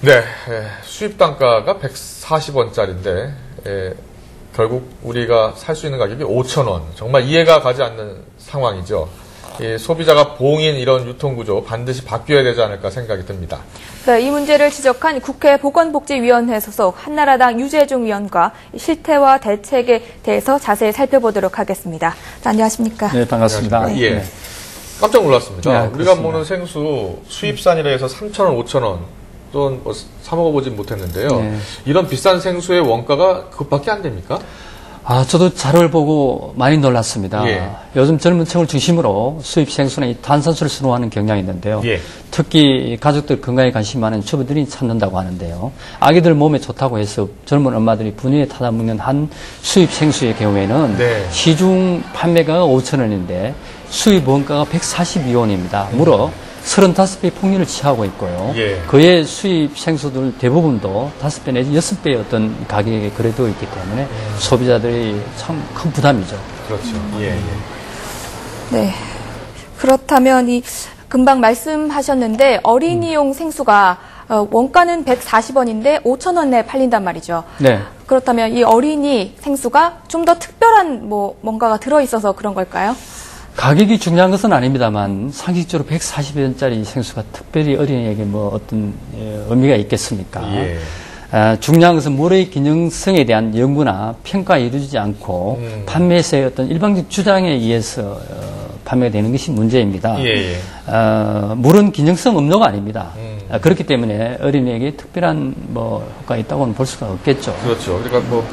네, 수입 단가가 140원짜리인데 결국 우리가 살 수 있는 가격이 5,000원. 정말 이해가 가지 않는 상황이죠. 소비자가 봉인 이런 유통구조 반드시 바뀌어야 되지 않을까 생각이 듭니다. 네, 이 문제를 지적한 국회 보건복지위원회 소속 한나라당 유재중 의원과 실태와 대책에 대해서 자세히 살펴보도록 하겠습니다. 자, 안녕하십니까? 네, 반갑습니다. 안녕하십니까? 예. 네. 깜짝 놀랐습니다. 네, 우리가 그렇습니다. 먹는 생수 수입산이라 해서 3,000원, 5,000원 또는 사 먹어보진 못했는데요. 네. 이런 비싼 생수의 원가가 그것밖에 안 됩니까? 저도 자료를 보고 많이 놀랐습니다. 예. 요즘 젊은 층을 중심으로 수입 생수는 이 탄산수를 선호하는 경향이 있는데요. 예. 특히 가족들 건강에 관심 많은 주부들이 찾는다고 하는데요. 아기들 몸에 좋다고 해서 젊은 엄마들이 분유에 타다 먹는 한 수입 생수의 경우에는 네. 시중 판매가가 5,000원인데 수입 원가가 142원입니다. 무려 35배의 폭리를 취하고 있고요. 예. 그의 수입 생수들 대부분도 5배 내지 6배의 어떤 가격에 거래되어 있기 때문에 소비자들이 참 큰 부담이죠. 그렇죠. 예, 예. 네. 그렇다면 금방 말씀하셨는데 어린이용 생수가 원가는 140원인데 5,000원 내에 팔린단 말이죠. 네. 그렇다면 이 어린이 생수가 좀 더 특별한 뭔가가 들어있어서 그런 걸까요? 가격이 중요한 것은 아닙니다만 상식적으로 140원짜리 생수가 특별히 어린이에게 어떤 의미가 있겠습니까? 예. 중요한 것은 물의 기능성에 대한 연구나 평가가 이루어지지 않고 판매사의 어떤 일방적 주장에 의해서 판매가 되는 것이 문제입니다. 예, 예. 물은 기능성 음료가 아닙니다. 그렇기 때문에 어린이에게 특별한 효과가 있다고는 볼 수가 없겠죠. 그렇죠. 그러니까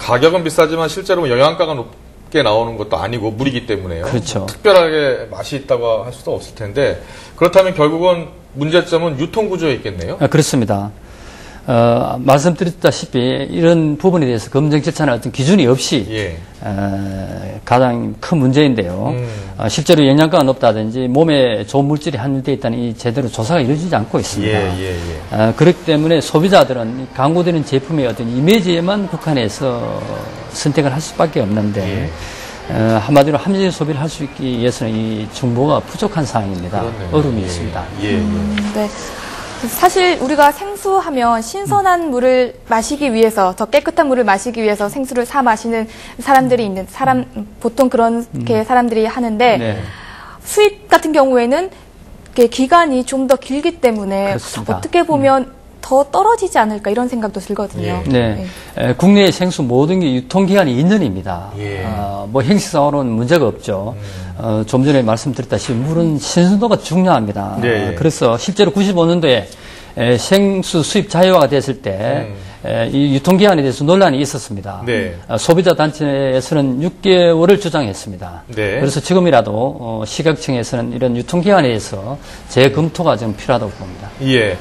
가격은 비싸지만 실제로 영양가가 높게 나오는 것도 아니고 물이기 때문에요. 그렇죠. 특별하게 맛이 있다고 할 수도 없을 텐데 그렇다면 결국은 문제점은 유통구조에 있겠네요. 그렇습니다. 말씀드렸다시피 이런 부분에 대해서 검증 절차나 어떤 기준이 없이 예. 가장 큰 문제인데요. 실제로 영양가가 높다든지 몸에 좋은 물질이 함유되어 있다는 이 제대로 조사가 이루어지지 않고 있습니다. 예, 예. 그렇기 때문에 소비자들은 광고되는 제품의 어떤 이미지에만 국한해서 선택을 할 수밖에 없는데 한마디로 합리적인 소비를 할 수 있기 위해서는 이 정보가 부족한 상황입니다. 그렇네요. 어려움이 예, 있습니다. 예, 예. 네. 사실 우리가 생수하면 신선한 물을 마시기 위해서, 더 깨끗한 물을 마시기 위해서 생수를 사 마시는 사람들이 보통 그렇게 사람들이 하는데 네. 수입 같은 경우에는 기간이 좀 더 길기 때문에 그렇습니다. 어떻게 보면 더 떨어지지 않을까 이런 생각도 들거든요. 네. 국내의 생수 모든 게 유통기한이 2년입니다. 예. 행식상으로는 문제가 없죠. 좀 전에 말씀드렸다시피 물은 신선도가 중요합니다. 네. 그래서 실제로 95년도에 생수 수입 자유화가 됐을 때 이 유통기한에 대해서 논란이 있었습니다. 네. 소비자 단체에서는 6개월을 주장했습니다. 네. 그래서 지금이라도 식약청에서는 이런 유통기한에 대해서 재검토가 좀 필요하다고 봅니다. 예.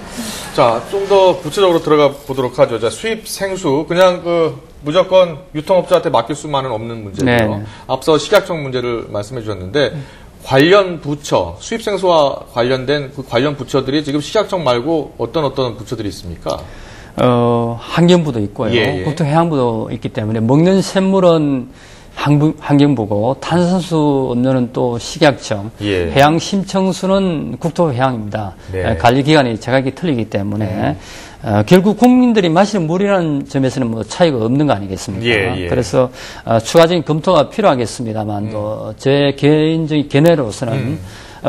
자, 좀 더 구체적으로 들어가 보도록 하죠. 자, 수입 생수 그냥 무조건 유통업자한테 맡길 수만은 없는 문제고요. 네. 앞서 식약청 문제를 말씀해 주셨는데 관련 부처, 수입 생수와 관련된 그 관련 부처들이 지금 식약청 말고 어떤 부처들이 있습니까? 환경부도 있고요. 예, 예. 국토해양부도 있기 때문에 먹는 샘물은 환경부고 탄산수 음료는 또 식약청, 예. 해양심청수는 국토해양입니다. 네. 관리기관이 제각기 틀리기 때문에 결국 국민들이 마시는 물이라는 점에서는 차이가 없는 거 아니겠습니까? 예, 예. 그래서 추가적인 검토가 필요하겠습니다만 또 제 개인적인 견해로서는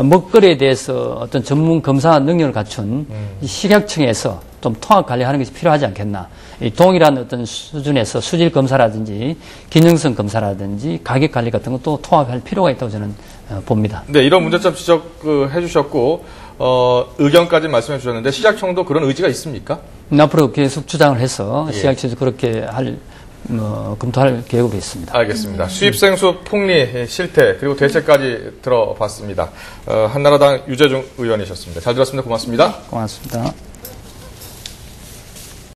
먹거리에 대해서 어떤 전문 검사 능력을 갖춘 이 식약청에서 좀 통합 관리하는 것이 필요하지 않겠나. 이 동일한 어떤 수준에서 수질 검사라든지 기능성 검사라든지 가격 관리 같은 것도 통합할 필요가 있다고 저는 봅니다. 네, 이런 문제점 지적해 주셨고 의견까지 말씀해 주셨는데 식약청도 그런 의지가 있습니까? 앞으로 계속 주장을 해서 예. 식약청에서 그렇게 검토할 계획으로 있습니다. 알겠습니다. 수입생수 폭리 실태 그리고 대책까지 들어봤습니다. 한나라당 유재중 의원이셨습니다. 잘 들었습니다. 고맙습니다. 고맙습니다.